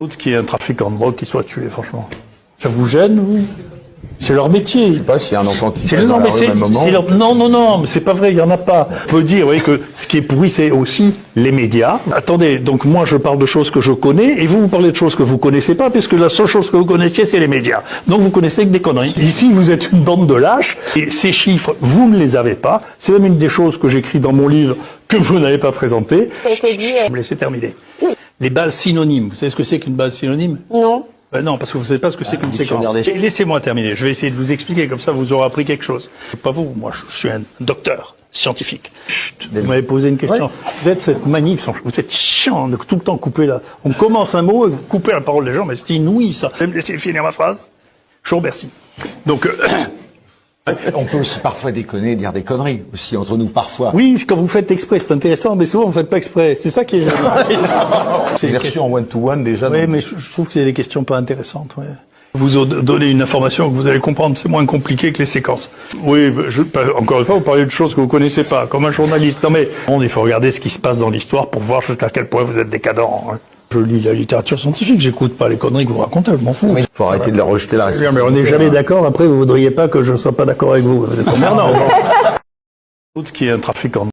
Autre qui est un trafiquant de drogue qui soit tué, franchement. Ça vous gêne, vous? C'est leur métier. Je sais pas s'il y a un enfant qui passe dans la rue au même moment. Non, mais c'est pas vrai, il y en a pas. On peut dire, vous voyez, que ce qui est pourri, c'est aussi les médias. Attendez, donc moi je parle de choses que je connais, et vous parlez de choses que vous connaissez pas, puisque la seule chose que vous connaissiez, c'est les médias. Donc vous connaissez que des conneries. Ici, vous êtes une bande de lâches, et ces chiffres, vous ne les avez pas. C'est même une des choses que j'écris dans mon livre, que vous n'avez pas présenté. Je me laissez terminer. Les bases synonymes. Vous savez ce que c'est qu'une base synonyme? Non. Non, parce que vous ne savez pas ce que c'est qu'une séquence. Laissez-moi terminer. Je vais essayer de vous expliquer, comme ça vous aurez appris quelque chose. Pas vous, moi je suis un docteur scientifique. Chut, vous m'avez posé une question. Ouais. Vous êtes cette manif, vous êtes chiant de tout le temps couper là. On commence un mot et vous coupez la parole des gens, mais c'est inouï ça. Vous pouvez me laisser finir ma phrase? Je vous remercie. Donc... On peut aussi parfois déconner, dire des conneries aussi entre nous parfois. Oui, quand vous faites exprès, c'est intéressant, mais souvent vous faites pas exprès. C'est ça qui est gênant. C'est reçu en one-to-one déjà. Oui, mais je trouve que c'est des questions pas intéressantes. Ouais. Vous donnez une information que vous allez comprendre, c'est moins compliqué que les séquences. Oui, encore une fois, vous parlez de choses que vous connaissez pas, comme un journaliste. Non mais, il faut regarder ce qui se passe dans l'histoire pour voir jusqu'à quel point vous êtes décadent. Hein. Je lis la littérature scientifique, j'écoute pas les conneries que vous racontez, je m'en fous. Il faut arrêter de leur rejeter la responsabilité. Mais on n'est jamais d'accord, après vous voudriez pas que je sois pas d'accord avec vous. Vous êtes emmerdant. L'autre qui est un trafiquant.